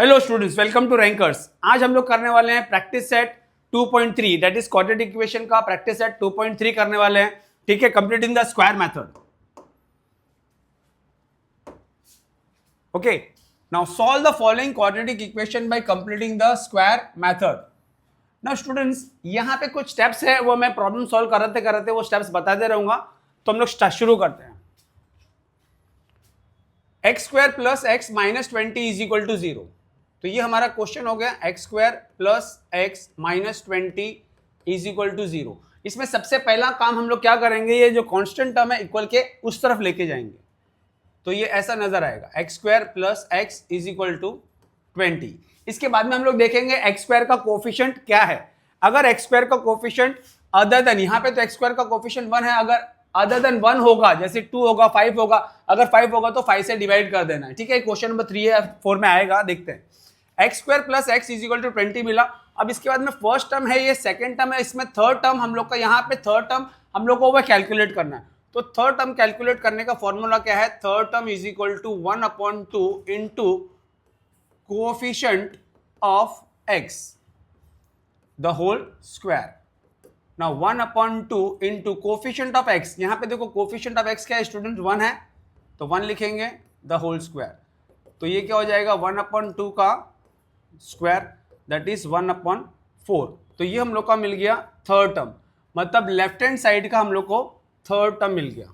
Hello students, welcome to Rankers. आज हम लोग करने वाले हैं practice set 2.3, that is quadratic equation का प्रैक्टिस सेट 2.3 करने वाले हैं। ठीक है, completing the square method. Okay, now solve the following quadratic equation by completing the square method. Now students, यहां पे कुछ स्टेप्स है, वो मैं प्रॉब्लम सॉल्व करते वो स्टेप्स बताते रहूंगा। तो हम लोग शुरू करते हैं। X square plus x minus 20 is equal to 0। तो ये हमारा क्वेश्चन हो गया, x square plus x minus 20 is equal to 0। इसमें सबसे पहला काम हम लोग क्या करेंगे, ये जो कांस्टेंट टर्म है इक्वल के उस तरफ लेके जाएंगे। तो ये ऐसा नजर आएगा, x square plus x is equal to 20। इसके बाद में हम लोग देखेंगे एक्स स्क्वायर का कोफिशिएंट क्या है। अगर एक्स स्क्वायर का कोफिशिएंट अदर देन, यहाँ पे तो एक्स स्क्वायर का कोफिशिएंट 1 है, अगर अदर देन 1 होगा, जैसे 2 होगा, 5 होगा, अगर 5 होगा तो 5 से डिवाइड कर देना है। ठीक है, क्वेश्चन नंबर 3 या 4 में आएगा, देखते हैं। X square plus x is equal to 20 मिला। अब इसके बाद में फर्स्ट टर्म है, ये सेकंड टर्म है, इसमें थर्ड टर्म हम लोग का, यहाँ पे थर्ड टर्म हम लोग को वह कैलकुलेट करना है। तो थर्ड टर्म कैलकुलेट करने का फॉर्मूला क्या है, third term is equal to 1/2 into coefficient of x the whole square. Now 1/2 into coefficient of x, यहाँ पे देखो कोएफिशिएंट ऑफ एक्स क्या है स्टूडेंट, 1 है, तो 1 लिखेंगे द होल स्क्वायर। तो ये क्या हो जाएगा, 1/2 का स्क्वायर, दैट इज 1/4। तो ये हम लोग का मिल गया थर्ड टर्म, मतलब लेफ्ट हैंड साइड का हम लोग को थर्ड टर्म मिल गया।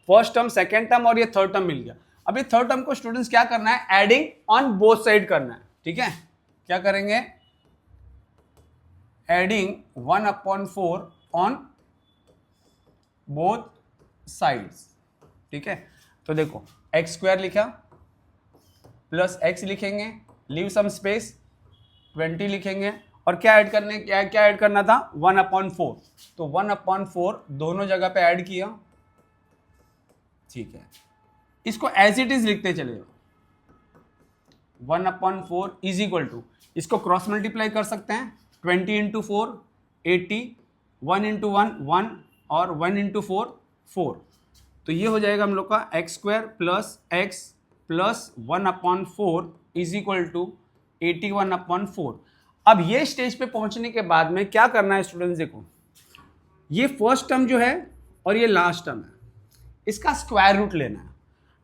फर्स्ट टर्म, सेकेंड टर्म और ये थर्ड टर्म मिल गया। अभी थर्ड टर्म को स्टूडेंट्स क्या करना है, एडिंग ऑन बोथ साइड करना है। ठीक है, क्या करेंगे, एडिंग 1/4 ऑन बोथ साइड्स। ठीक है, तो देखो एक्स स्क्वायर लिखा प्लस एक्स लिखेंगे, लीव सम स्पेस, 20 लिखेंगे, और क्या ऐड करने, क्या ऐड करना था, 1/4। तो 1/4 दोनों जगह पे ऐड किया। ठीक है, इसको एज इट इज लिखते चले, 1/4 इज इक्वल टू, इसको क्रॉस मल्टीप्लाई कर सकते हैं, 20 इंटू 4 80, 1 इंटू 1 1 और 1 इंटू 4 4। तो ये हो जाएगा हम लोग का x square plus x plus 1/4 is equal to 81/4। अब ये स्टेज पे पहुंचने के बाद में क्या करना है स्टूडेंट्स, देखो ये फर्स्ट टर्म जो है और ये लास्ट टर्म है, इसका स्क्वायर रूट लेना है,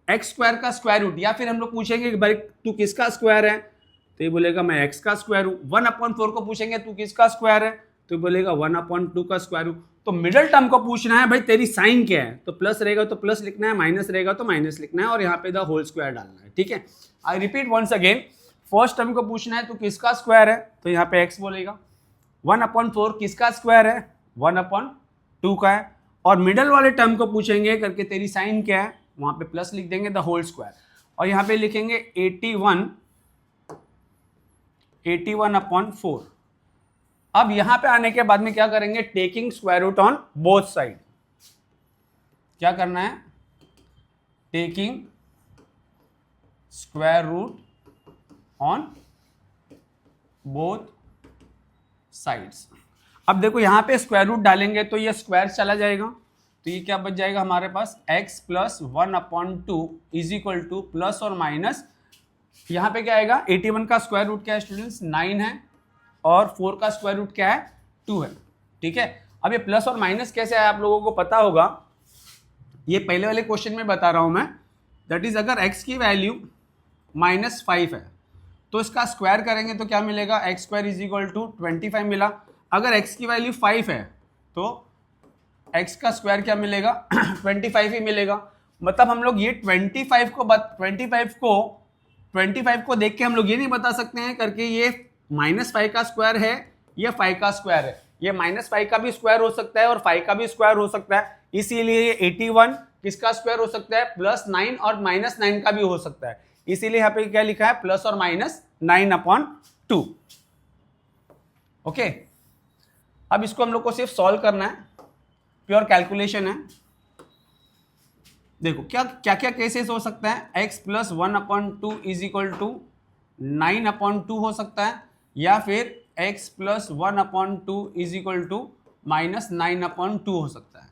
एक्स स्क्वायर का स्क्वायर रूट। या फिर हम लोग पूछेंगे कि भाई तू किसका स्क्वायर है, तो ये बोलेगा मैं एक्स का स्क्वायर हूं। 1/4 को पूछेंगे तू किसका स्क्वायर है, तो ये बोलेगा 1/2 का स्क्वायर रूट। तो मिडिल टर्म को पूछना है, भाई तेरी साइन क्या है, तो प्लस रहेगा तो प्लस लिखना है, माइनस रहेगा तो माइनस लिखना है, और यहाँ पे द होल स्क्वायर डालना है। ठीक है, I repeat once again, first term को पूछना है तो किसका स्क्वायर है, तो यहाँ पे x बोलेगा, 1/4 किसका स्क्वायर है, 1/2 का है, और मिडल वाले टर्म को पूछेंगे करके तेरी साइन क्या है, वहां पे प्लस लिख देंगे द होल स्क्वायर, और यहाँ पे लिखेंगे 81/4। अब यहां पे आने के बाद में क्या करेंगे, taking square root on both side. क्या करना है, taking square root on both sides. अब देखो यहां पे स्क्वायर रूट डालेंगे तो ये स्क्वायर चला जाएगा, तो ये क्या बच जाएगा हमारे पास, x plus 1/2 is equal two plus और माइनस, यहां पे क्या आएगा, 81 का स्क्वायर रूट क्या है स्टूडेंट्स, 9 है, और 4 का स्क्वायर रूट क्या है, 2 है। ठीक है, अब ये प्लस और माइनस कैसे आया आप लोगों को पता होगा, ये पहले वाले क्वेश्चन में बता रहा हूं मैं, दैट इज अगर x की वैल्यू -5 है तो इसका स्क्वायर करेंगे तो क्या मिलेगा, x square is equal to 25 मिला। अगर x की वैल्यू 5 है तो x का स्क्वायर क्या मिलेगा 25 ही मिलेगा। मतलब हम लोग ये 25 को देख के हम लोग ये नहीं बता सकते हैं करके ये -5 का स्क्वायर है या 5 का स्क्वायर है, ये -5 का भी स्क्वायर हो सकता है और 5 का भी स्क्वायर हो सकता है, इसीलिए ये 81 किसका स्क्वायर हो सकता है, +9 और -9 का भी हो सकता है, इसीलिए यहाँ पे क्या लिखा है, प्लस और माइनस 9/2। ओके, अब इसको हम लोग को सिर्फ सॉल्व करना है, प्योर कैलकुलेशन है। देखो क्या क्या क्या केसेस हो सकता है, x plus 1/2 is equal to 9/2 हो सकता है, या फिर x plus 1/2 is equal to -9/2 हो सकता है।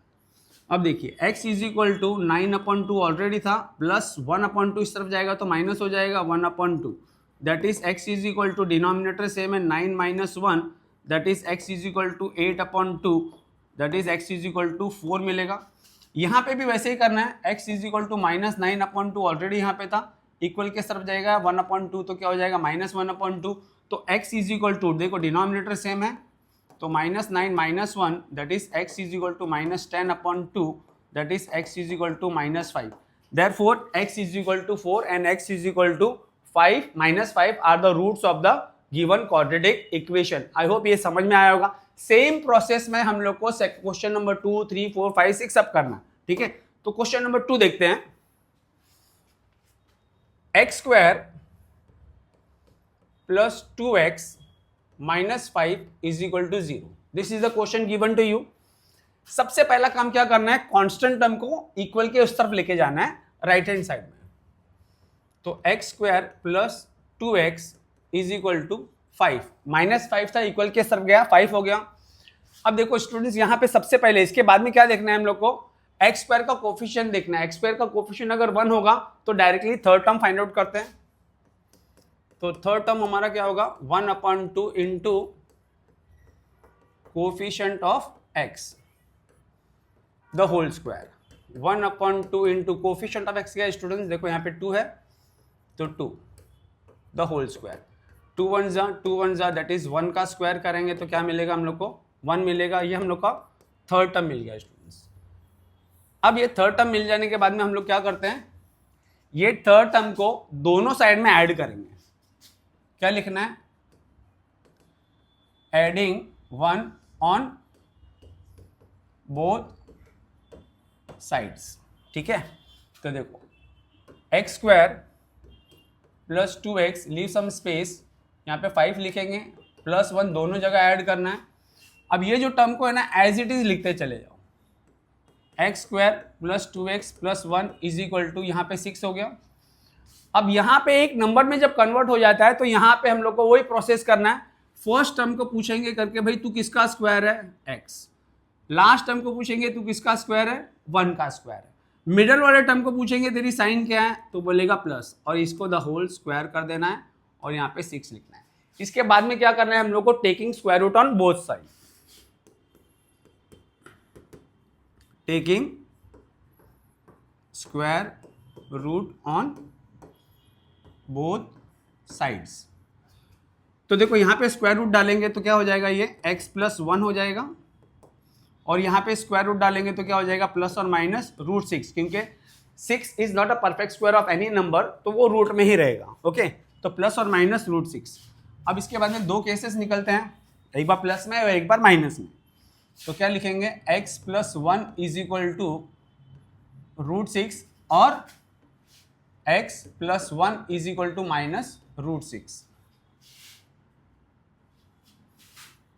अब देखिए x is equal to 9/2 already था, प्लस 1/2 इस तरफ जाएगा तो माइनस हो जाएगा 1/2, that is x is equal to denominator same है 9 minus 1 that is x is equal to 8/2 that is x is equal to 4 मिलेगा। यहाँ पे भी वैसे ही करना है, x is equal to -9/2 already यहाँ पे था, इक्वल के तरफ जाएगा 1/2 तो क्या हो जाएगा -1/2। तो x इज इक्वल टू, देखो डिनोमिनेटर सेम है तो -9 minus 1 that is x is equal to -10/2 that is x is equal to -5। Therefore x is equal to 4 and x is equal to 5 -5 are the roots of the given quadratic equation। I hope ये समझ में आया होगा। Same process में हम लोग को question number 2, 3, 4, 5, 6 सब करना, ठीक है। तो क्वेश्चन नंबर 2 देखते हैं। x square plus 2x minus 5 is equal to 0। This is the question given to you. सबसे पहला काम क्या करना है, कांस्टेंट टर्म को इक्वल के उस तरफ लेके जाना है राइट हैंड साइड में। तो x square plus 2x is equal to 5, -5 था, इक्वल के तरफ गया 5 हो गया। अब देखो स्टूडेंट्स यहाँ पे सबसे पहले, इसके बाद में क्या देखना है हम लोग को, एक्स स्क्वायर का कोफिशिएंट देखना है। एक्स स्क्वायर का कोफिशिएंट अगर 1 होगा तो directly third term find out करते हैं। तो थर्ड टर्म हमारा क्या होगा 1/2 into coefficient of x the whole square. 1/2 into coefficient of x क्या है स्टूडेंट्स, देखो यहाँ पे 2 है तो 2 द होल स्क्वायर। 2 1 जा दैट इज 1 का स्क्वायर करेंगे तो क्या मिलेगा हम लोग को 1 मिलेगा। ये हम लोग का थर्ड टर्म मिल गया स्टूडेंट्स। अब ये थर्ड टर्म मिल जाने के बाद में हम लोग क्या करते हैं, ये थर्ड टर्म को दोनों साइड में ऐड करेंगे। क्या लिखना है, एडिंग 1 ऑन बोथ साइड्स, ठीक है। तो देखो x square plus 2x leave some space, यहाँ पे 5 लिखेंगे प्लस 1 दोनों जगह ऐड करना है। अब ये जो टर्म को है ना एज इट इज लिखते चले जाओ। X square plus 2x plus 1 is equal to यहाँ पे 6 हो गया। अब यहाँ पे एक नंबर में जब कन्वर्ट हो जाता है तो यहाँ पे हम लोग को वही प्रोसेस करना है। फर्स्ट टर्म को पूछेंगे करके भाई तू किसका स्क्वायर है x, लास्ट टर्म को पूछेंगे तू किसका स्क्वायर है 1 का स्क्वायर है, मिडल वाले टर्म को पूछेंगे तेरी साइन क्या है तो बोलेगा प्लस, और इसको द होल स्क्वायर कर देना है और यहाँ पे 6 लिखना है। इसके बाद में क्या करना है हम लोग को, taking square root on both side, taking square root on both sides. तो देखो यहाँ पे स्क्वायर रूट डालेंगे तो क्या हो जाएगा, ये x प्लस 1 हो जाएगा, और यहाँ पे स्क्वायर रूट डालेंगे तो क्या हो जाएगा प्लस और माइनस √6, क्योंकि 6 is not a perfect square of any number तो वो रूट में ही रहेगा। ओके, तो प्लस और माइनस √6। अब इसके बाद में दो केसेस निकलते हैं, एक बार प्लस में और एक बार माइनस में। तो क्या लिखेंगे, x plus 1 is equal to √6 और x plus 1 is equal to minus √6।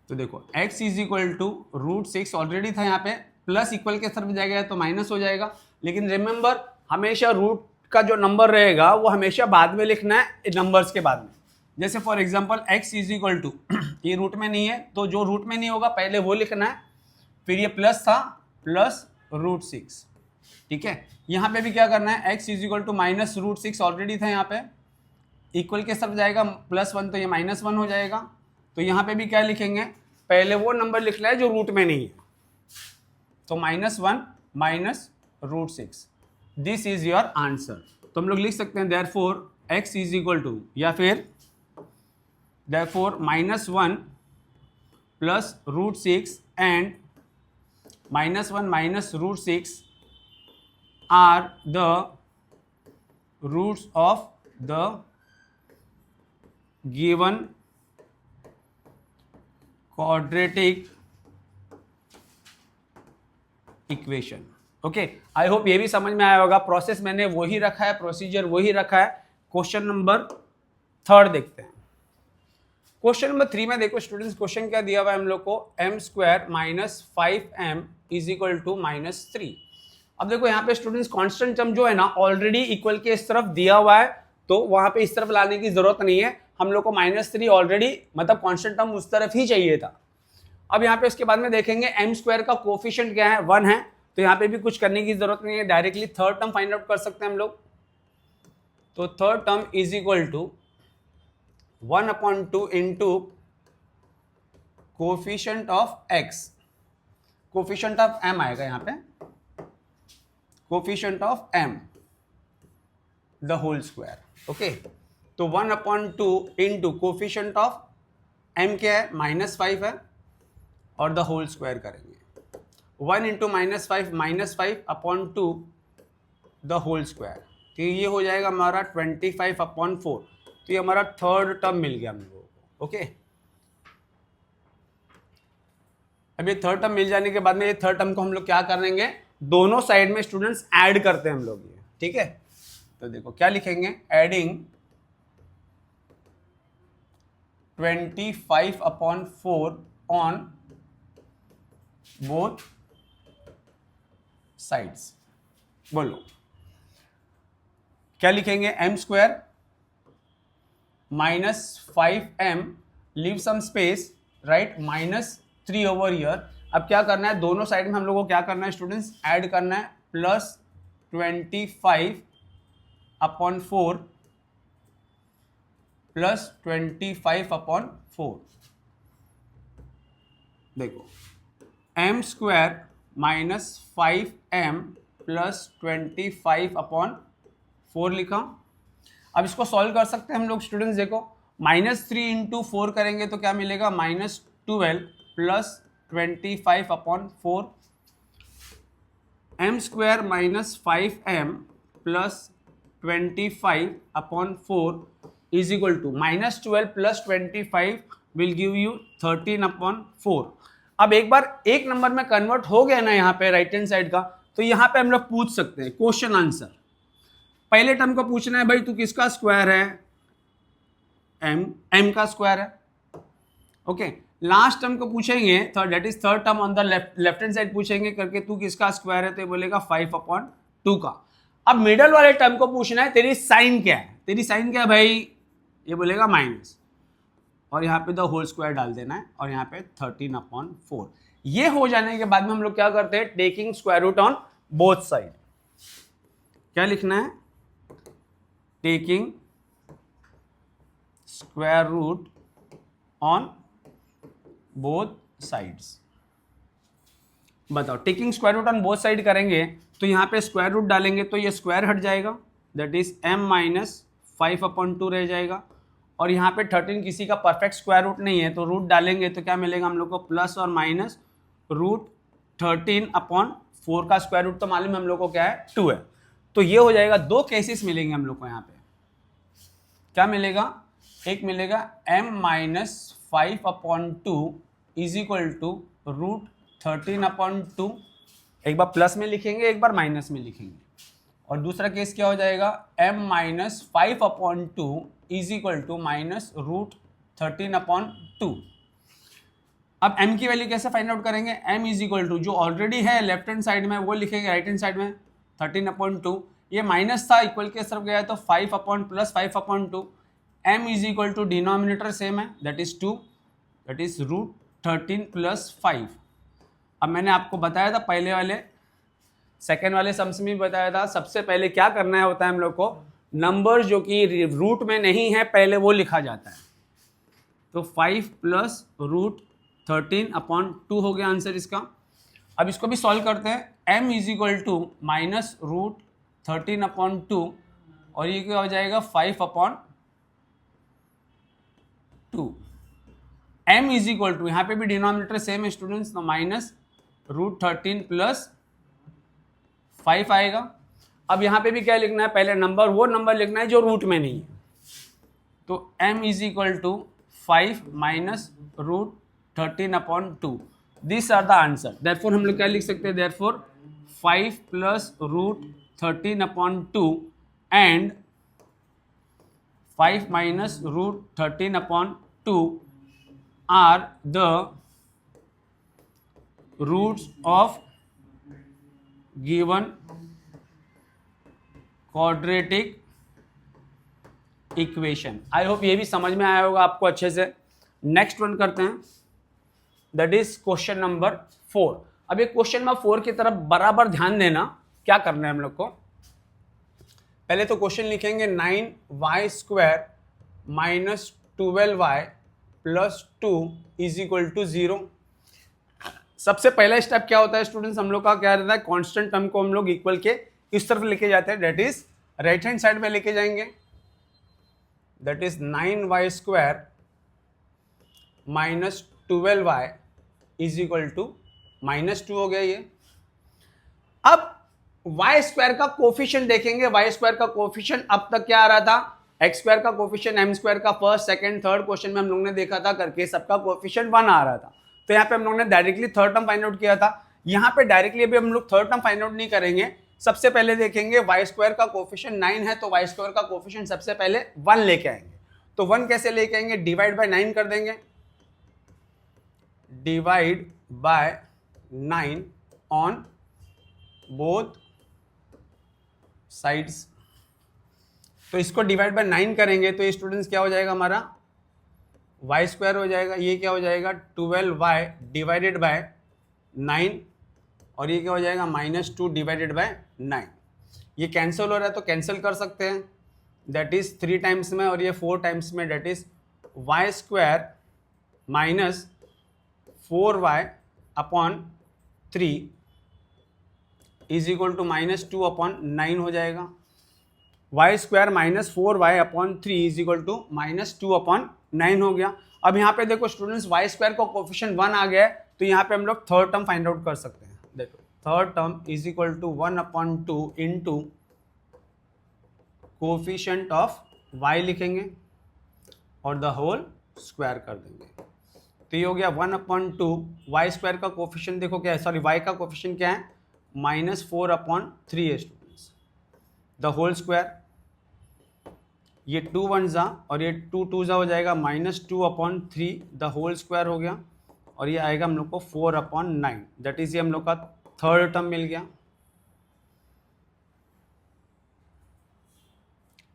तो देखो x is equal to √6 already था, यहाँ पे प्लस इक्वल के तरफ जाएगा तो माइनस हो जाएगा। लेकिन रिमेंबर हमेशा रूट का जो नंबर रहेगा वो हमेशा बाद में लिखना है नंबर्स के बाद में। जैसे for example x is equal to, ये रूट में नहीं है तो जो रूट में नहीं होगा पहले वो लिखना है, फिर ये प्लस था प्लस √6, ठीक है। यहाँ पे भी क्या करना है, x is equal to minus √6 already था, यहाँ पे इक्वल के तरफ जाएगा +1 तो ये -1 हो जाएगा। तो यहाँ पे भी क्या लिखेंगे, पहले वो नंबर लिखना है जो रूट में नहीं है, तो -1 minus √6, this is your answer. तो हम लोग लिख सकते हैं therefore x is equal to, या फिर therefore -1 plus √6 and -1 minus √6 are the roots of the given quadratic equation. Okay, I hope ये भी समझ में आया होगा। प्रोसेस मैंने वही रखा है, प्रोसीजर वही रखा है। क्वेश्चन नंबर 3 देखते हैं। क्वेश्चन नंबर 3 में देखो स्टूडेंट्स, क्वेश्चन क्या दिया हुआ है हम लोग को, m² minus 5m is equal to -3। अब देखो यहाँ पे स्टूडेंट्स कांस्टेंट टर्म जो है ना ऑलरेडी इक्वल के इस तरफ दिया हुआ है, तो वहां पे इस तरफ लाने की जरूरत नहीं है। हम लोग को -3 ऑलरेडी मतलब कांस्टेंट टर्म उस तरफ ही चाहिए था। अब यहाँ पे उसके बाद में देखेंगे m² का कोफिशिएंट क्या है 1 है, तो यहाँ पे भी कुछ करने की जरूरत नहीं है, directly third term find out कर सकते हैं हम लोग। तो third term is equal to 1/2 into coefficient of x, coefficient of m आएगा यहाँ पे, coefficient of m the whole square. Okay, तो 1/2 इंटू कोफिशिएंट ऑफ m क्या है, -5 है, और द होल स्क्वायर करेंगे 1 इंटू -5 द होल स्क्वायर, तो ये हो जाएगा हमारा 25/4। तो ये हमारा थर्ड टर्म मिल गया हम लोगों को। ओके, अब ये थर्ड टर्म मिल जाने के बाद में ये थर्ड टर्म को हम लोग क्या करेंगे, दोनों साइड में स्टूडेंट्स ऐड करते हैं हम लोग ये, ठीक है। तो देखो क्या लिखेंगे, एडिंग 25/4 ऑन बोथ साइड्स। बोलो क्या लिखेंगे, m square -5m leave some space, right, -3 over year. अब क्या करना है, दोनों साइड में हम लोगों को क्या करना है स्टूडेंट्स, ऐड करना है, +25/4 +25/4। देखो m स्क्वायर -5m +25/4 लिखा। अब इसको सॉल्व कर सकते हैं हम लोग स्टूडेंट्स, देखो -3 इंटू 4 करेंगे तो क्या मिलेगा, -12 +25/4। m square -5m +25/4 is equal to -12 + 25 will give you 13/4। अब एक बार एक नंबर में कन्वर्ट हो गया ना यहाँ पे राइट हैंड साइड का, तो यहाँ पे हम लोग पूछ सकते हैं क्वेश्चन आंसर। पहले टर्म को पूछना है भाई तू किसका स्क्वायर है, m का स्क्वायर है। ओके, लास्ट टर्म को पूछेंगे, that is third term on the left hand side पूछेंगे करके तू किसका स्क्वायर है, तो ये बोलेगा 5/2 का। अब मिडल वाले टर्म को पूछना है तेरी साइन क्या है, तेरी साइन क्या है भाई, ये बोलेगा माइनस, और यहाँ पे द होल स्क्वायर डाल देना है, और यहाँ पे 13/4। ये हो जाने के बाद में हम लोग क्या करते हैं, taking square root on both side. क्या लिखना है, taking square root on both sides. बताओ, taking square root on both side करेंगे तो यहाँ पे स्क्वायर रूट डालेंगे तो ये स्क्वायर हट जाएगा, दैट इज m - 5/2 रह जाएगा, और यहाँ पे 13 किसी का परफेक्ट स्क्वायर रूट नहीं है, तो रूट डालेंगे तो क्या मिलेगा हम लोग को, प्लस और माइनस √13/4 का स्क्वायर रूट तो मालूम हम लोग को क्या है, 2 है। तो ये हो जाएगा, दो केसेस मिलेंगे हम लोग को यहाँ पे। क्या मिलेगा, एक मिलेगा m - 5/2 इज इक्वल टू √13/2, एक बार प्लस में लिखेंगे एक बार माइनस में लिखेंगे, और दूसरा केस क्या हो जाएगा, m - 5/2 इज इक्वल टू -√13/2। अब m की वैल्यू कैसे फाइंड आउट करेंगे, m इज इक्वल टू जो ऑलरेडी है लेफ्ट हैंड साइड में वो लिखेंगे राइट हैंड साइड में 13/2, ये माइनस था इक्वल के तरफ गया तो 5/+5/2, m is equal to denominator same है दैट इज 2, दैट इज √13 + 5। अब मैंने आपको बताया था पहले वाले सेकेंड वाले सम्स में भी बताया था, सबसे पहले क्या करना होता है हम लोग को, नंबर जो कि रूट में नहीं है पहले वो लिखा जाता है। तो 5 + √13/2 हो गया आंसर इसका। अब इसको भी सॉल्व करते हैं, m इज इक्वल टू -√13/2, और ये क्या हो जाएगा 5/2। m इज इक्वल टू, यहाँ पे भी डिनोमिनेटर सेम है स्टूडेंट्स, तो -√13 + 5 आएगा। अब यहाँ पे भी क्या लिखना है, पहले नंबर वो नंबर लिखना है जो रूट में नहीं है, तो m is equal to 5 - √13/2। This are the answer. Therefore हम लोग क्या लिख सकते हैं, therefore 5 + √13/2 and 5 - √13/2 are the roots of given quadratic equation. I hope ये भी समझ में आया होगा आपको अच्छे से। नेक्स्ट वन करते हैं, दैट इज क्वेश्चन नंबर 4। अब ये क्वेश्चन नंबर 4 की तरफ बराबर ध्यान देना। क्या करना है हम लोग को, पहले तो क्वेश्चन लिखेंगे 9y² - 12y plus 2 is equal to 0। सबसे पहला स्टेप क्या होता है स्टूडेंट्स, हम लोग का क्या रहता है, कांस्टेंट टर्म को हम लोग इक्वल के इस तरफ लेके जाते हैं, that is right hand side में लेके जाएंगे, that is 9y square minus 12y is equal to -2 हो गया ये। अब y स्क्वायर का कोफिशिएंट देखेंगे, y स्क्वायर का कोफिशिएंट अब तक क्या आ रहा था, x स्क्वायर का कोफिशिएंट m स्क्वायर का फर्स्ट सेकंड थर्ड क्वेश्चन में हम लोग ने देखा था करके सबका कोफिशिएंट 1 आ रहा था। तो यहाँ पे हम लोग ने directly third term find out किया था, यहाँ पे डायरेक्टली अभी हम लोग थर्ड टर्म फाइंड आउट नहीं करेंगे, सबसे पहले देखेंगे y स्क्वायर का कोफिशिएंट 9 है तो y स्क्वायर का कोफिशिएंट सबसे पहले 1 लेके आएंगे। तो 1 कैसे लेके आएंगे, डिवाइड बाय 9 कर देंगे, divide by 9 on both sides. तो इसको डिवाइड बाय 9 करेंगे तो स्टूडेंट्स क्या हो जाएगा हमारा, y स्क्वायर हो जाएगा, ये क्या हो जाएगा 12y डिवाइडेड बाय 9 और ये क्या हो जाएगा -2 डिवाइडेड बाय 9। ये कैंसिल हो रहा है तो कैंसिल कर सकते हैं, दैट इज 3 टाइम्स में और ये 4 टाइम्स में, that is y square minus 4y upon 3 is equal to -2 upon 9 हो जाएगा। y square minus 4y upon 3 is equal to -2 upon 9 हो गया। अब यहाँ पे देखो स्टूडेंट्स y स्क्वायर का कोफिशिएंट 1 आ गया है तो यहाँ पे हम लोग थर्ड टर्म फाइंड आउट कर सकते हैं। देखो third term is equal to 1/2 into coefficient of y लिखेंगे और द होल स्क्वायर कर देंगे। तो ये हो गया 1/2 y स्क्वायर का कोफिशिएंट देखो क्या है, सॉरी y का कोफिशिएंट क्या है -4/3 है स्टूडेंट्स, द होल स्क्वायर, ये 2 1 जा और ये 2 2 जा हो जाएगा -2/3 द होल स्क्वायर हो गया और ये आएगा हम लोग को 4/9, दैट इज ये हम लोग का थर्ड टर्म मिल गया।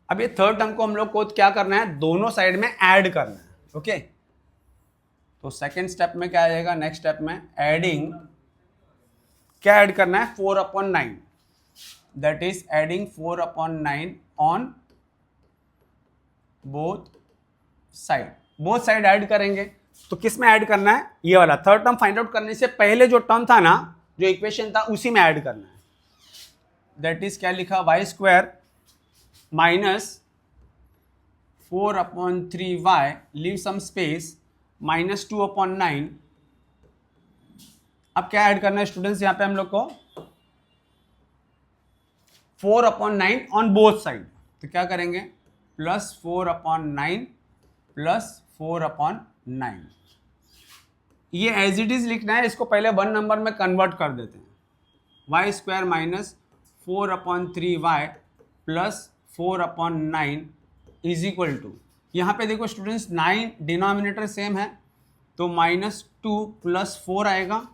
अब ये थर्ड टर्म को हम लोग को क्या करना है, दोनों साइड में ऐड करना है, ओके। तो सेकेंड स्टेप में क्या आ जाएगा, नेक्स्ट स्टेप में एडिंग, क्या ऐड करना है 4/9, that is adding 4/9 on both side add करेंगे। तो किस में ऐड करना है, ये वाला थर्ड टर्म फाइंड आउट करने से पहले जो टर्म था ना, जो इक्वेशन था उसी में ऐड करना है, दैट इज क्या लिखा y square minus 4/3y leave some space -2/9। अब क्या ऐड करना है स्टूडेंट्स, यहां पे हम लोग को 4/9 ऑन बोथ साइड, तो क्या करेंगे +4/9 +4/9। ये एज इट इज लिखना है, इसको पहले 1 नंबर में कन्वर्ट कर देते हैं, y square minus 4/3y +4/9 is equal to, यहाँ पे देखो स्टूडेंट्स 9 डिनोमिनेटर सेम है तो -2 + 4 आएगा,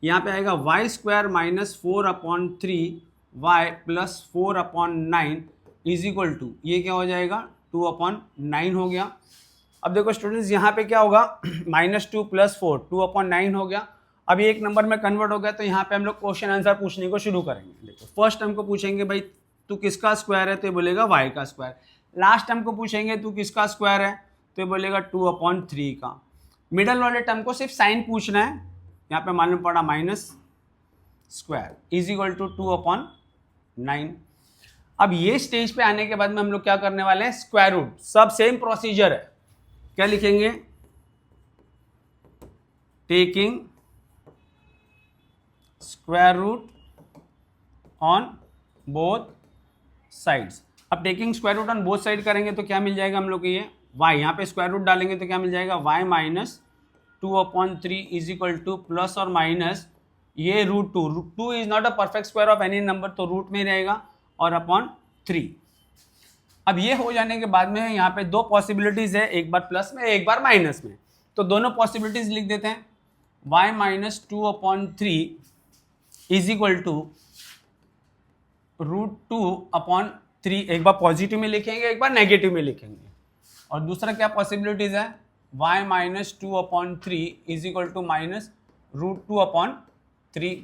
यहाँ पे आएगा y square minus 4/3y +4/9 is equal to, ये क्या हो जाएगा 2/9 हो गया। अब देखो स्टूडेंट्स यहाँ पे क्या होगा -2 + 4 2/9 हो गया। अब ये एक नंबर में कन्वर्ट हो गया तो यहाँ पे हम लोग क्वेश्चन आंसर पूछने को शुरू करेंगे। देखो फर्स्ट टर्म को पूछेंगे भाई तू किसका स्क्वायर है, तो ये बोलेगा y का स्क्वायर। लास्ट टर्म को पूछेंगे तू किसका स्क्वायर है, तो ये बोलेगा 2/3 का। मिडल वाले टर्म को सिर्फ साइन पूछना है, यहाँ पे मालूम पड़ा minus square is equal to 2/9। अब ये स्टेज पे आने के बाद में हम लोग क्या करने वाले हैं, स्क्वायर रूट, सब सेम प्रोसीजर है। क्या लिखेंगे, taking square root on both sides. अब taking square root on both side करेंगे तो क्या मिल जाएगा हम लोग को, ये y, यहाँ पे स्क्वायर रूट डालेंगे तो क्या मिल जाएगा y minus 2/3 is equal two plus और माइनस ये √2 is not a perfect square of any number, तो रूट में रहेगा और अपॉन 3। अब ये हो जाने के बाद में यहाँ पे दो पॉसिबिलिटीज है, एक बार प्लस में एक बार माइनस में, तो दोनों पॉसिबिलिटीज लिख देते हैं। y minus 2/3 is equal to √2/3, एक बार पॉजिटिव में लिखेंगे एक बार नेगेटिव में लिखेंगे। और दूसरा क्या पॉसिबिलिटीज है, y minus 2/3 is equal to minus √2/3।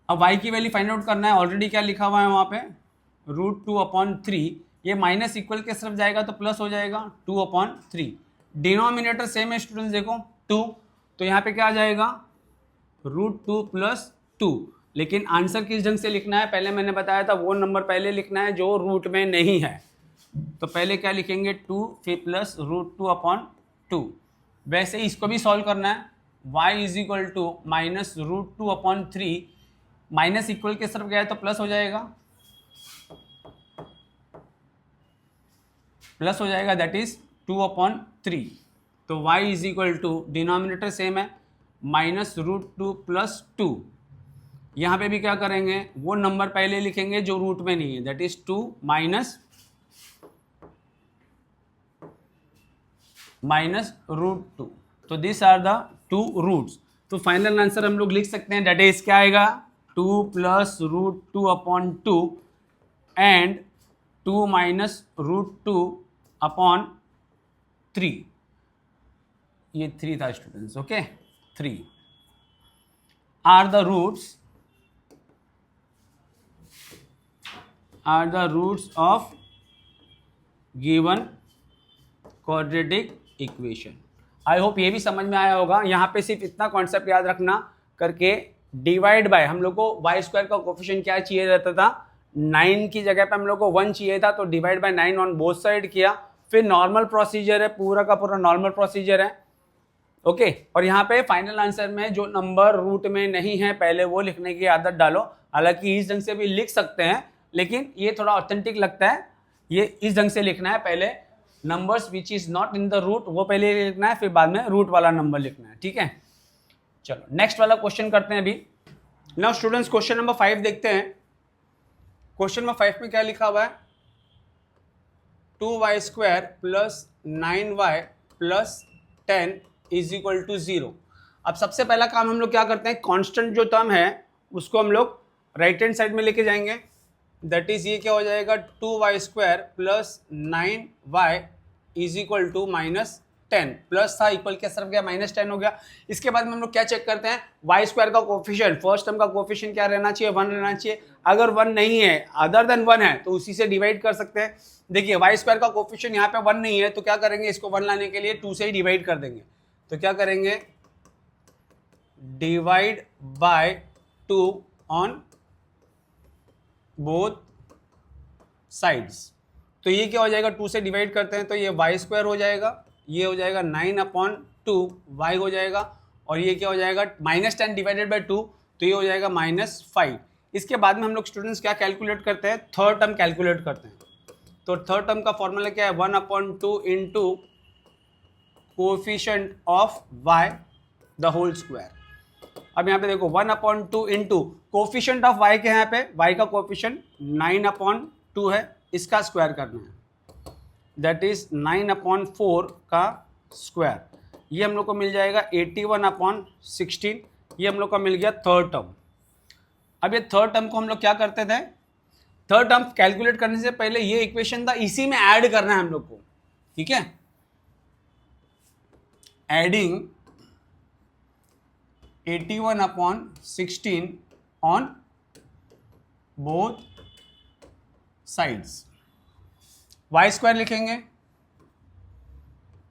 अब y की वैल्यू फाइंड आउट करना है, ऑलरेडी क्या लिखा हुआ है वहां पे √2/3, ये माइनस इक्वल के तरफ जाएगा तो प्लस हो जाएगा 2/3। डिनोमिनेटर सेम है स्टूडेंट्स, देखो 2, तो यहाँ पे क्या आ जाएगा √2 + 2। लेकिन आंसर किस ढंग से लिखना है, पहले मैंने बताया था वो नंबर पहले लिखना है जो रूट में नहीं है। तो पहले क्या लिखेंगे 2 फिर प्लस √2/2। वैसे इसको भी सॉल्व करना है, y = -√2/3। माइनस इक्वल के तरफ गया है तो प्लस हो जाएगा, दैट इज 2/3। तो y = डिनोमिनेटर सेम है -√2 + 2। यहाँ पे भी क्या करेंगे, वो नंबर पहले लिखेंगे जो रूट में नहीं है, दैट इज 2 -√2। तो दिस आर द 2 रूट्स। तो फाइनल आंसर हम लोग लिख सकते हैं, दैट इज क्या आएगा 2 + √2/2 एंड 2 -√2/3। ये 3 था students, okay 3 are the roots of given quadratic equation. I hope ये भी समझ में आया होगा। यहाँ पे सिर्फ इतना कॉन्सेप्ट याद रखना करके डिवाइड बाय, हम लोग को y² का कोफिशिएंट क्या चाहिए रहता था, 9 की जगह पे हम लोग को 1 चाहिए था, तो divide by 9 on both side किया। फिर नॉर्मल प्रोसीजर है, पूरा का पूरा नॉर्मल प्रोसीजर है, ओके। और यहाँ पे फाइनल आंसर में जो नंबर रूट में नहीं है पहले वो लिखने की आदत डालो। हालांकि इस ढंग से भी लिख सकते हैं, लेकिन ये थोड़ा ऑथेंटिक लगता है। ये इस ढंग से लिखना है, पहले numbers which is not in the root वो पहले लिखना है, फिर बाद में रूट वाला नंबर लिखना है, ठीक है। चलो नेक्स्ट वाला क्वेश्चन करते हैं अभी। नाउ स्टूडेंट्स क्वेश्चन नंबर 5 देखते हैं। क्वेश्चन नंबर 5 में क्या लिखा हुआ है, 2y² + 9y + 10 = 0। अब सबसे पहला काम हम लोग क्या करते हैं, कांस्टेंट जो टर्म है उसको हम लोग राइट हैंड साइड में लेके जाएंगे। दैट इज ये क्या हो जाएगा 2y² + 9y = -10। प्लस था, इक्वल के तरफ गया -10 हो गया। इसके बाद में हम लोग क्या चेक करते हैं, y² का कोफिशिएंट, फर्स्ट टर्म का कोफिशिएंट क्या रहना चाहिए, 1 रहना चाहिए। अगर 1 नहीं है, अदर देन 1 है, तो उसी से डिवाइड कर सकते हैं। देखिए y² का कोफिशिएंट यहाँ पे 1 नहीं है, तो क्या करेंगे, इसको 1 लाने के लिए 2 से ही डिवाइड कर देंगे। तो क्या करेंगे, divide by 2 on both sides. तो ये क्या हो जाएगा, 2 से डिवाइड करते हैं तो ये y² हो जाएगा, ये हो जाएगा 9/2 y हो जाएगा, और ये क्या हो जाएगा -10 डिवाइडेड बाय 2, तो ये हो जाएगा -5। इसके बाद में हम लोग स्टूडेंट्स क्या कैलकुलेट करते हैं, थर्ड टर्म कैलकुलेट करते हैं। तो थर्ड टर्म का फॉर्मूला क्या है, 1/2 into coefficient of y the whole square. अब यहाँ पे देखो 1/2 इंटू कोफिशिएंट ऑफ y के, यहाँ पे y का कोफिशिएंट 9/2 है, इसका स्क्वायर करना है, दैट इज 9/4 का स्क्वायर। ये हम लोग को मिल जाएगा 81/16। ये हम लोग का मिल गया थर्ड टर्म। अब ये थर्ड टर्म को हम लोग क्या करते थे, थर्ड टर्म कैलकुलेट करने से पहले ये इक्वेशन था, इसी में ऐड करना है हम लोग को, ठीक है। Adding 81/16 on both sides. y² लिखेंगे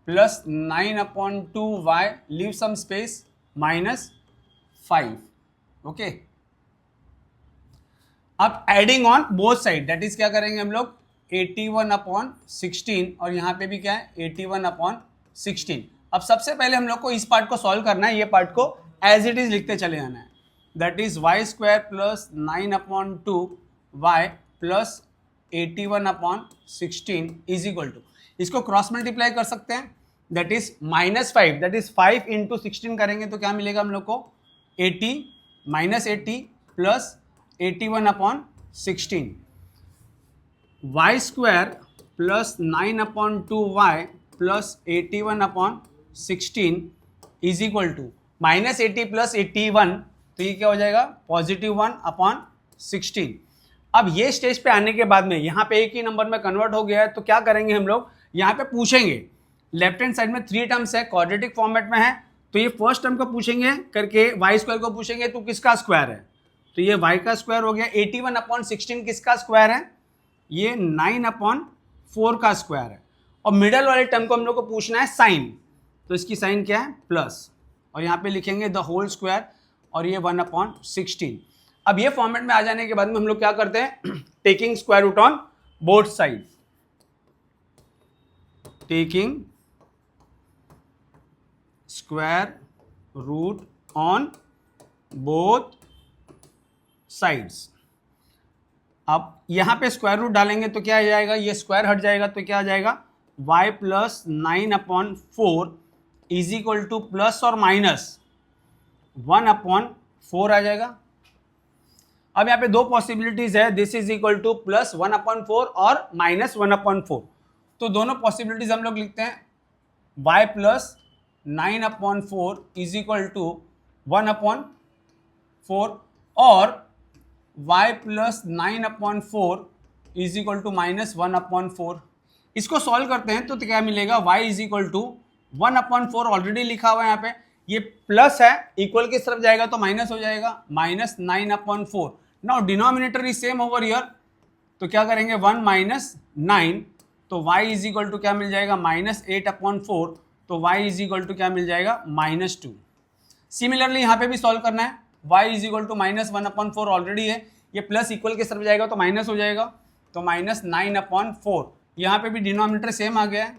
plus 9/2y, leave some space, -5, okay. अब adding on both side, that is क्या करेंगे हम लोग 81/16, और यहां पे भी क्या है 81/16। अब सबसे पहले हम लोग को इस पार्ट को सॉल्व करना है, ये पार्ट को एज इट इज लिखते चले जाना है, that is y² plus 9/2y plus 81/16 is equal to, इसको क्रॉस मल्टीप्लाई कर सकते हैं, that is -5, that is 5 into 16 करेंगे तो क्या मिलेगा हम लोग को 80 -80 plus 81/16। y² plus 9/2y plus 81/16 is equal to -80 plus 81, तो ये क्या हो जाएगा +1/16। अब ये स्टेज पे आने के बाद में यहाँ पे एक ही नंबर में कन्वर्ट हो गया है, तो क्या करेंगे हम लोग, यहाँ पे पूछेंगे लेफ्ट हैंड साइड में 3 टर्म्स है, क्वाड्रेटिक फॉर्मेट में है, तो ये फर्स्ट टर्म को पूछेंगे करके y² को पूछेंगे तो किसका स्क्वायर है, तो ये y का स्क्वायर हो गया। 81/16 किसका स्क्वायर है, ये 9/2 4 का स्क्वायर है, और मिडल वाले टर्म को हम लोग को पूछना है साइन, तो इसकी साइन क्या है प्लस, और यहाँ पे लिखेंगे द होल स्क्वायर, और ये 1/16। अब ये फॉर्मेट में आ जाने के बाद में हम लोग क्या करते हैं, taking square root on both side, taking square root on both sides. अब यहां पे स्क्वायर रूट डालेंगे तो क्या आ जाएगा, ये स्क्वायर हट जाएगा तो क्या आ जाएगा, y plus 9/4 is equal two plus और माइनस 1/4 आ जाएगा। अब यहाँ पे दो पॉसिबिलिटीज है, this is equal two plus 1/4 और माइनस 1/4, तो दोनों पॉसिबिलिटीज हम लोग लिखते हैं y plus 9/4 is equal to 1/4 और y plus 9/4 is equal to minus 1/4। इसको सॉल्व करते हैं तो क्या मिलेगा, y is equal to 1/4 already लिखा हुआ है यहाँ पे, ये प्लस है, इक्वल की तरफ जाएगा तो माइनस हो जाएगा, minus 9/4। Now denominator is same over here, तो क्या करेंगे 1 माइनस 9, तो y इज इक्वल टू क्या मिल जाएगा, माइनस 8/4, तो y इज इक्वल टू क्या मिल जाएगा, -2। सिमिलरली यहाँ पे भी सॉल्व करना है, y is equal to minus 1/4 already है, ये प्लस इक्वल के तरफ जाएगा तो माइनस हो जाएगा, तो माइनस 9/4। यहाँ पे भी डिनोमिनेटर सेम आ गया है,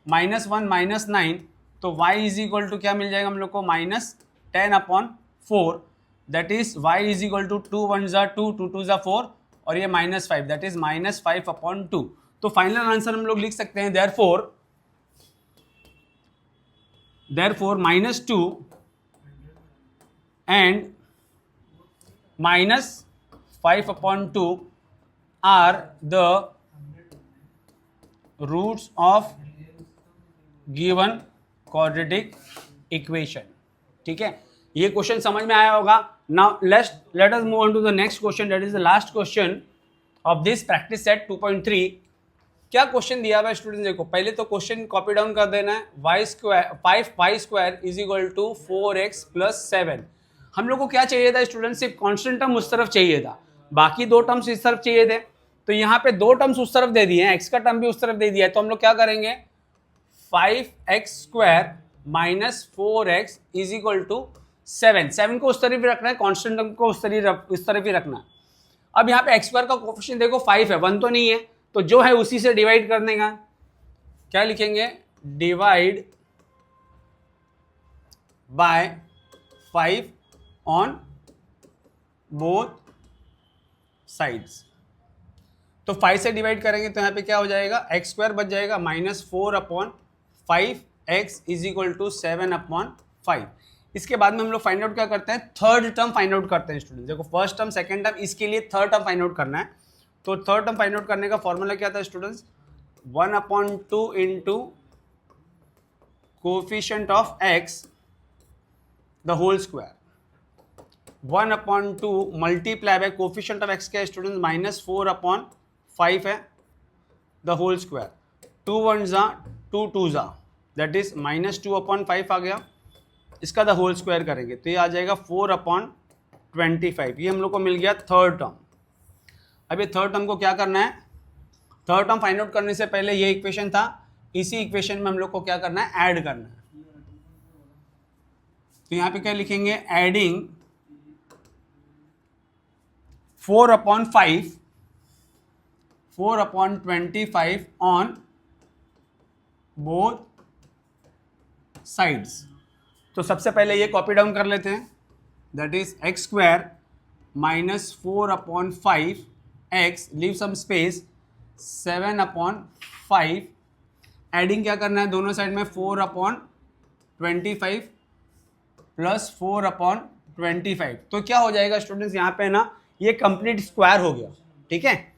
-1 माइनस 9, तो y इज इक्वल टू क्या मिल जाएगा हम लोग को, -10/4, that is y is equal to 2 1 ज़ा 2, 2 2 ज़ा 4, और ये -5, दैट इज -5/2। तो फाइनल आंसर हम लोग लिख सकते हैं therefore -2 and -5/2 are the roots of given quadratic equation। ठीक है, ये क्वेश्चन समझ में आया होगा। Now let us move on to the next question, that is the last question of this practice set 2.3। क्या क्वेश्चन दिया हुआ है स्टूडेंट, देखो पहले तो क्वेश्चन कॉपी डाउन कर देना है, y² is equal to 4x plus 7। हम लोग को क्या चाहिए था स्टूडेंट, सिर्फ कांस्टेंट टर्म उस तरफ चाहिए था, बाकी दो टर्म्स इस तरफ चाहिए थे, तो यहाँ पे दो टर्म्स उस तरफ दे दिए हैं, x का टर्म भी उस तरफ दे दिया है, तो हम लोग क्या करेंगे 5x² minus 4x is equal to 7 को उस तरफ ही रखना है, कांस्टेंट टर्म को उस तरफ ही रखना है। अब यहाँ पे x² का कोएफिशिएंट देखो 5 है, 1 तो नहीं है, तो जो है उसी से डिवाइड करने का, क्या लिखेंगे, divide by 5 on both sides. तो 5 से डिवाइड करेंगे तो यहाँ पे क्या हो जाएगा, x² बच जाएगा -4/5x इज इक्वल टू 7/5। इसके बाद में हम लोग फाइंड आउट क्या करते हैं, थर्ड टर्म फाइंड आउट करते हैं स्टूडेंट। देखो फर्स्ट टर्म सेकंड टर्म, इसके लिए थर्ड टर्म फाइंड आउट करना है, तो थर्ड टर्म फाइंड आउट करने का फॉर्मूला क्या था students, 1/2 into coefficient of x the whole square, 1/2 multiply by coefficient of x क्या है स्टूडेंट्स, -4/5 है द होल स्क्वायर, 2 1 ज़ा 2 2 ज़ा, दैट इज -2/5 आ गया, इसका द होल स्क्वायर करेंगे तो ये आ जाएगा 4/25। ये हम लोग को मिल गया थर्ड टर्म। अब ये थर्ड टर्म को क्या करना है, थर्ड टर्म फाइंड आउट करने से पहले ये इक्वेशन था, इसी इक्वेशन में हम लोग को क्या करना है, ऐड करना है। तो यहाँ पे क्या लिखेंगे, एडिंग 4/25 ऑन बोथ साइड्स। तो सबसे पहले ये कॉपी डाउन कर लेते हैं, that is x² minus 4/5x, leave some space, 7/5, adding क्या करना है दोनों साइड में, 4/25 प्लस 4/25, तो क्या हो जाएगा स्टूडेंट्स, यहाँ पे ना ये कंप्लीट स्क्वायर हो गया। ठीक है,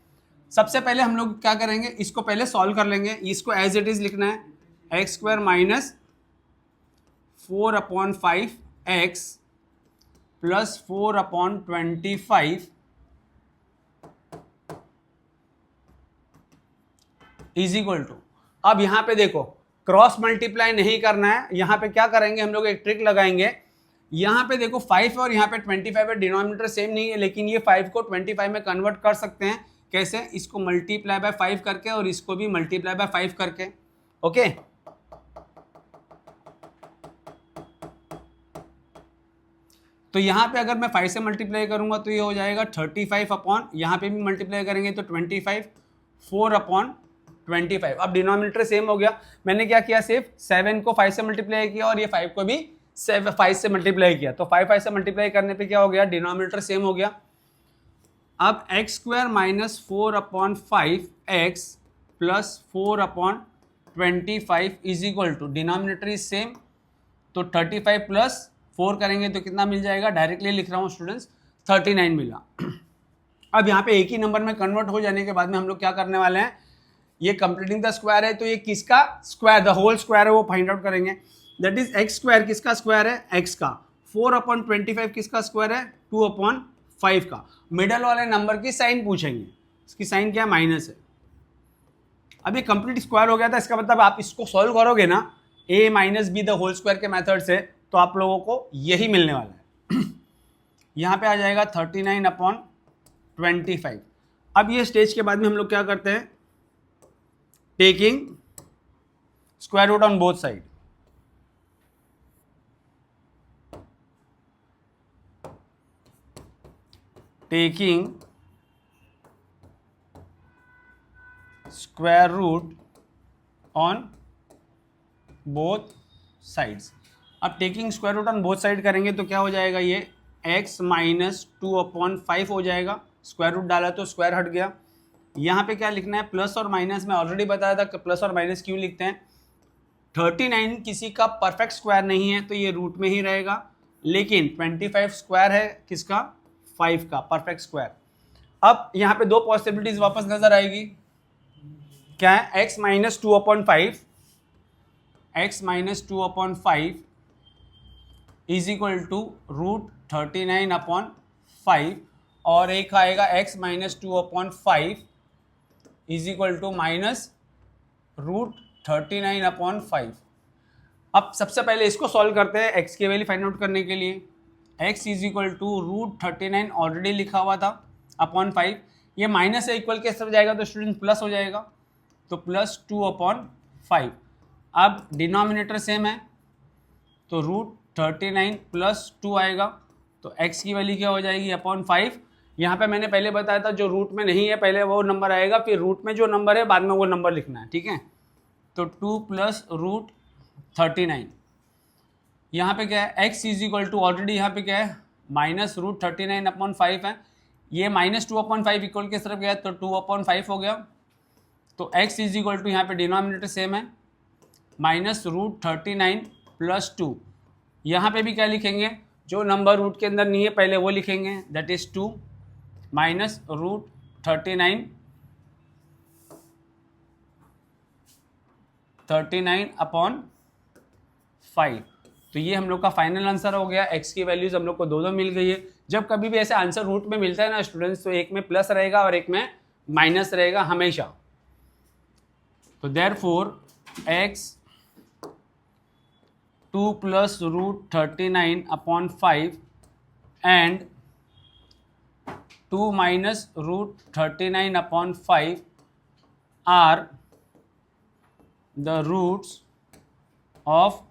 सबसे पहले हम लोग क्या करेंगे, इसको पहले सॉल्व कर लेंगे, इसको एज इट इज लिखना है, x² minus 4/5x plus 4/25 is equal to, अब यहां पे देखो क्रॉस मल्टीप्लाई नहीं करना है, यहां पे क्या करेंगे हम लोग, एक ट्रिक लगाएंगे, यहां पे देखो 5 और यहां पे 25 है, डिनोमिनेटर सेम नहीं है, लेकिन ये 5 को 25 में कन्वर्ट कर सकते हैं, कैसे, इसको मल्टीप्लाई बाय 5 करके और इसको भी मल्टीप्लाई बाय 5 करके। ओके, तो यहाँ पे अगर मैं 5 से मल्टीप्लाई करूंगा तो ये हो जाएगा 35 अपॉन, यहाँ पे भी मल्टीप्लाई करेंगे तो 25, 4 अपॉन 25। अब डिनोमिनेटर सेम हो गया, मैंने क्या किया, सिर्फ 7 को 5 से मल्टीप्लाई किया और ये 5 को भी 5 से मल्टीप्लाई किया, तो 5 से मल्टीप्लाई करने पे क्या हो गया, डिनोमिनेटर सेम हो गया। अब x square minus 4 upon 5 x plus 4 upon 25 is equal to, denominator is same, तो 35 प्लस 4 करेंगे तो कितना मिल जाएगा, डायरेक्टली लिख रहा हूँ स्टूडेंट्स, 39 मिला। अब यहाँ पे एक ही नंबर में कन्वर्ट हो जाने के बाद में हम लोग क्या करने वाले हैं, ये कंप्लीटिंग द स्क्वायर है तो ये किसका स्क्वायर, द होल स्क्वायर है वो फाइंड आउट करेंगे। दैट इज एक्स स्क्वायर किसका स्क्वायर है, एक्स का। 4 अपॉन 25 किसका स्क्वायर है, 2 अपॉन 5 का। मिडल वाले नंबर की साइन पूछेंगे, इसकी साइन क्या है, माइनस है। अब ये कंप्लीट स्क्वायर हो गया था, इसका मतलब आप इसको सॉल्व करोगे ना a minus B the whole square के मेथड से, तो आप लोगों को यही मिलने वाला है। यहाँ पे आ जाएगा 39 अपॉन 25। अब ये स्टेज के बाद में हम लोग क्या करते हैं, taking square root on both side. Taking square root on both sides. अब taking square root on both side करेंगे तो क्या हो जाएगा, ये x माइनस 2 अपॉन 5 हो जाएगा, स्क्वायर रूट डाला तो स्क्वायर हट गया। यहाँ पे क्या लिखना है, प्लस और माइनस, मैं ऑलरेडी बताया था कि प्लस और माइनस क्यों लिखते हैं। 39 किसी का परफेक्ट स्क्वायर नहीं है तो ये रूट में ही रहेगा, लेकिन 25 स्क्वायर है किसका, 5 का परफेक्ट स्क्वायर। अब यहाँ पे दो पॉसिबिलिटीज वापस नजर आएगी, क्या है, x minus 2 upon 5, x minus 2 upon 5 is equal to root 39 upon 5, और एक आएगा x minus 2 upon 5 is equal to minus root 39 upon 5। अब सबसे पहले इसको सॉल्व करते हैं x की वैल्यू फाइंड आउट करने के लिए। x is equal to root 39 already लिखा हुआ था अपॉन 5, ये माइनस से इक्वल के तरफ जाएगा तो स्टूडेंट प्लस हो जाएगा, तो प्लस 2 अपॉन 5। अब डिनोमिनेटर सेम है तो रूट 39 प्लस 2 आएगा, तो x की वैल्यू क्या हो जाएगी, अपॉन 5। यहाँ पे मैंने पहले बताया था जो रूट में नहीं है पहले वो नंबर आएगा, फिर रूट में जो नंबर है बाद में वो नंबर लिखना है, ठीक है। तो 2 प्लस रूट 39, यहाँ पे क्या है, x is equal to, already यहाँ पे क्या है, माइनस रूट 39 अपॉन 5 है, ये माइनस 2 अपॉन 5 इक्वल की तरफ गया तो 2 अपॉन 5 हो गया। तो x इज इक्वल टू, यहाँ पे डिनोमिनेटर सेम है, माइनस रूट 39 प्लस 2, यहाँ पे भी क्या लिखेंगे, जो नंबर रूट के अंदर नहीं है पहले वो लिखेंगे, that is 2 minus root 39 upon 5। तो ये हम लोग का फाइनल आंसर हो गया। x की वैल्यूज हम लोग को दो मिल गई है। जब कभी भी ऐसे आंसर रूट में मिलता है ना स्टूडेंट्स, तो एक में प्लस रहेगा और एक में माइनस रहेगा हमेशा। तो therefore x 2 plus root 39 upon 5 and 2 minus root 39 upon 5 are the roots of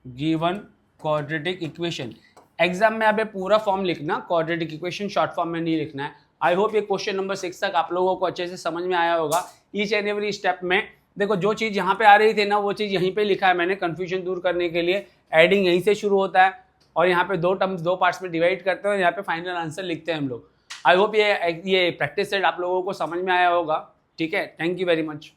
given quadratic equation. Exam में आप ये पूरा फॉर्म लिखना, क्वाड्रेटिक इक्वेशन शॉर्ट फॉर्म में नहीं लिखना है। आई होप ये क्वेश्चन नंबर 6 तक आप लोगों को अच्छे से समझ में आया होगा। ईच एंड एवरी स्टेप में देखो, जो चीज़ यहाँ पे आ रही थी ना वो चीज़ यहीं पे लिखा है मैंने, कंफ्यूजन दूर करने के लिए। एडिंग यहीं से शुरू होता है और यहाँ पे दो टर्म्स दो पार्ट्स में डिवाइड करते हैं और यहाँ पे फाइनल आंसर लिखते हैं हम लोग। आई होप ये प्रैक्टिस सेट आप लोगों को समझ में आया होगा। ठीक है, थैंक यू वेरी मच।